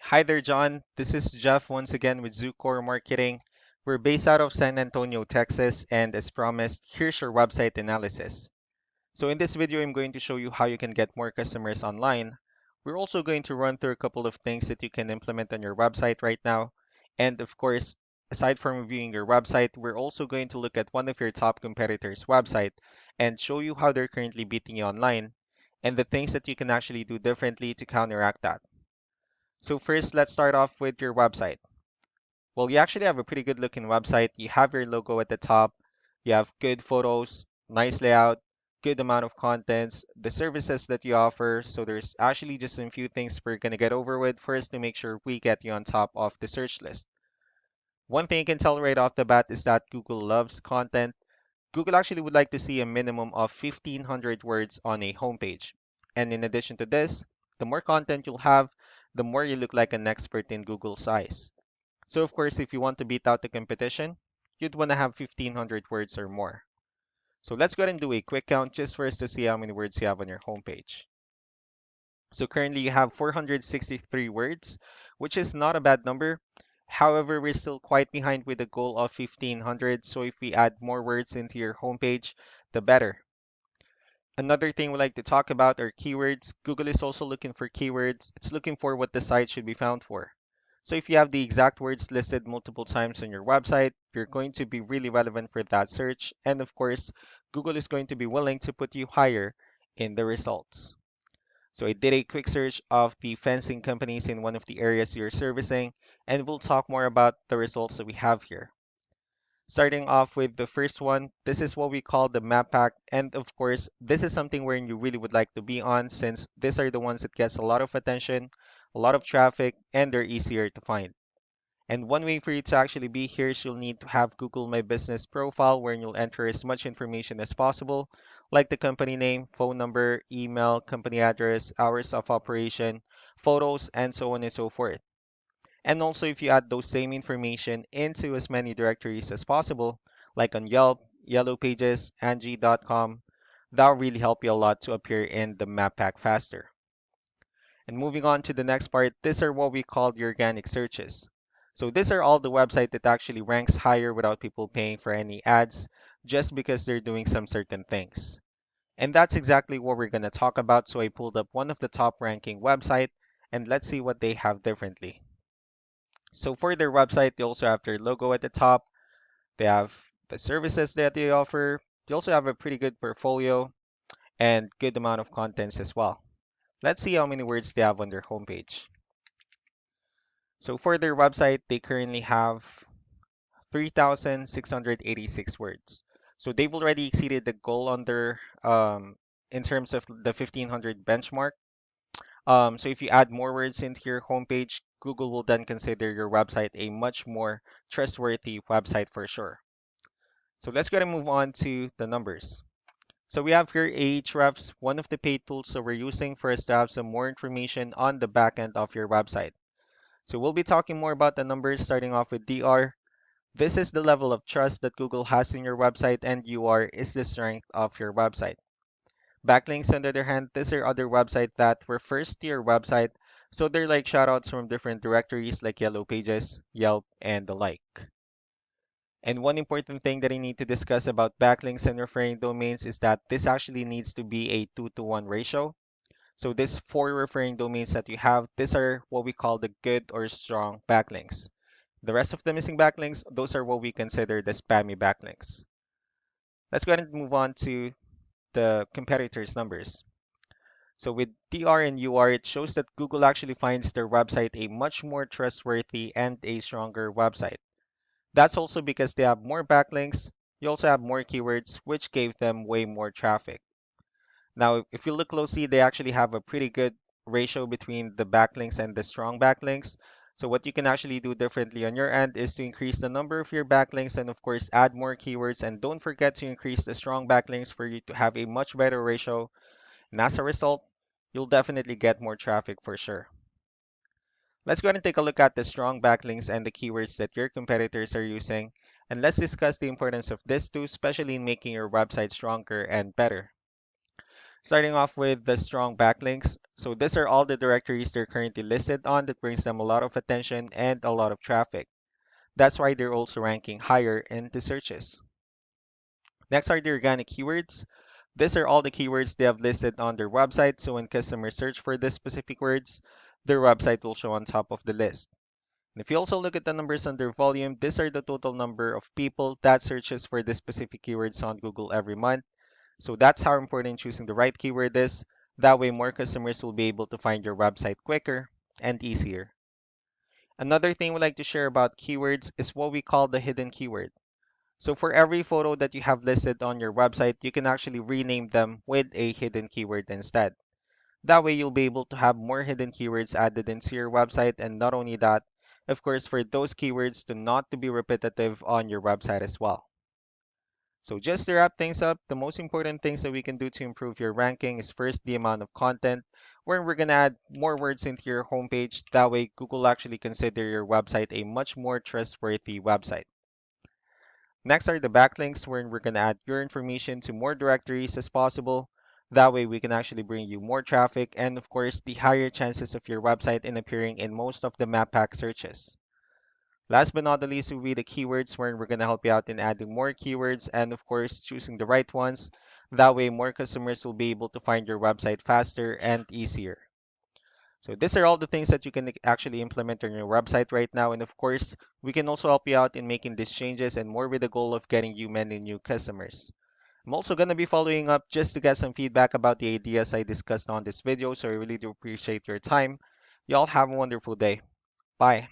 Hi there, John. This is Jeff once again with Zucore Marketing. We're based out of San Antonio, Texas, and as promised, here's your website analysis. So in this video, I'm going to show you how you can get more customers online. We're also going to run through a couple of things that you can implement on your website right now. And of course, aside from reviewing your website, we're also going to look at one of your top competitors' website and show you how they're currently beating you online and the things that you can actually do differently to counteract that. So first, let's start off with your website. Well, you actually have a pretty good looking website. You have your logo at the top. You have good photos, nice layout, good amount of contents, the services that you offer. So there's actually just a few things we're going to get over with first to make sure we get you on top of the search list. One thing you can tell right off the bat is that Google loves content. Google actually would like to see a minimum of 1,500 words on a homepage. And in addition to this, the more content you'll have, the more you look like an expert in Google's eyes. So of course, if you want to beat out the competition, you'd want to have 1,500 words or more. So let's go ahead and do a quick count just for us to see how many words you have on your homepage. So currently you have 463 words, which is not a bad number. However, we're still quite behind with the goal of 1,500. So if we add more words into your homepage, the better. Another thing we like to talk about are keywords. Google is also looking for keywords. It's looking for what the site should be found for. So if you have the exact words listed multiple times on your website, you're going to be really relevant for that search. And of course, Google is going to be willing to put you higher in the results. So I did a quick search of the fencing companies in one of the areas you're servicing, and we'll talk more about the results that we have here. Starting off with the first one, this is what we call the map pack. And of course, this is something where you really would like to be on since these are the ones that gets a lot of attention, a lot of traffic, and they're easier to find. And one way for you to actually be here is you'll need to have Google My Business profile where you'll enter as much information as possible, like the company name, phone number, email, company address, hours of operation, photos, and so on and so forth. And also, if you add those same information into as many directories as possible, like on Yelp, Yellow Pages, Angie.com, that'll really help you a lot to appear in the map pack faster. And moving on to the next part, these are what we call the organic searches. So these are all the website that actually ranks higher without people paying for any ads, just because they're doing some certain things. And that's exactly what we're going to talk about. So I pulled up one of the top ranking website and let's see what they have differently. So for their website, they also have their logo at the top. They have the services that they offer. They also have a pretty good portfolio and good amount of contents as well. Let's see how many words they have on their homepage. So for their website, they currently have 3,686 words. So they've already exceeded the goal on their in terms of the 1,500 benchmark. So if you add more words into your homepage, Google will then consider your website a much more trustworthy website for sure. So let's go and move on to the numbers. So we have here Ahrefs, one of the paid tools that we're using for us to have some more information on the back end of your website. So we'll be talking more about the numbers starting off with DR. This is the level of trust that Google has in your website, and UR is the strength of your website. Backlinks, on the other hand, these are other websites that refers to your website, so they're like shoutouts from different directories like Yellow Pages, Yelp, and the like. And one important thing that I need to discuss about backlinks and referring domains is that this actually needs to be a 2-to-1 ratio. So these four referring domains that you have, these are what we call the good or strong backlinks. The rest of the missing backlinks, those are what we consider the spammy backlinks. Let's go ahead and move on to the competitors' numbers. So with DR and UR, it shows that Google actually finds their website a much more trustworthy and a stronger website. That's also because they have more backlinks. You also have more keywords, which gave them way more traffic. Now, if you look closely, they actually have a pretty good ratio between the backlinks and the strong backlinks. So what you can actually do differently on your end is to increase the number of your backlinks and of course add more keywords, and don't forget to increase the strong backlinks for you to have a much better ratio. And as a result, you'll definitely get more traffic for sure. Let's go ahead and take a look at the strong backlinks and the keywords that your competitors are using. And let's discuss the importance of this too, especially in making your website stronger and better. Starting off with the strong backlinks. So these are all the directories they're currently listed on that brings them a lot of attention and a lot of traffic. That's why they're also ranking higher in the searches. Next are the organic keywords. These are all the keywords they have listed on their website, so when customers search for these specific words, their website will show on top of the list. And if you also look at the numbers under volume, these are the total number of people that searches for this specific keywords on Google every month. So that's how important choosing the right keyword is. That way more customers will be able to find your website quicker and easier. Another thing we like to share about keywords is what we call the hidden keyword. So for every photo that you have listed on your website, you can actually rename them with a hidden keyword instead. That way you'll be able to have more hidden keywords added into your website, and not only that, of course, for those keywords to not to be repetitive on your website as well. So just to wrap things up, the most important things that we can do to improve your ranking is first the amount of content, where we're gonna add more words into your homepage. That way Google actually consider your website a much more trustworthy website. Next are the backlinks, where we're gonna add your information to more directories as possible. That way we can actually bring you more traffic and of course the higher chances of your website in appearing in most of the map pack searches. Last but not the least will be the keywords, where we're going to help you out in adding more keywords and of course choosing the right ones. That way more customers will be able to find your website faster and easier. So these are all the things that you can actually implement on your website right now. And of course, we can also help you out in making these changes and more with the goal of getting you many new customers. I'm also going to be following up just to get some feedback about the ideas I discussed on this video. So I really do appreciate your time. Y'all have a wonderful day. Bye.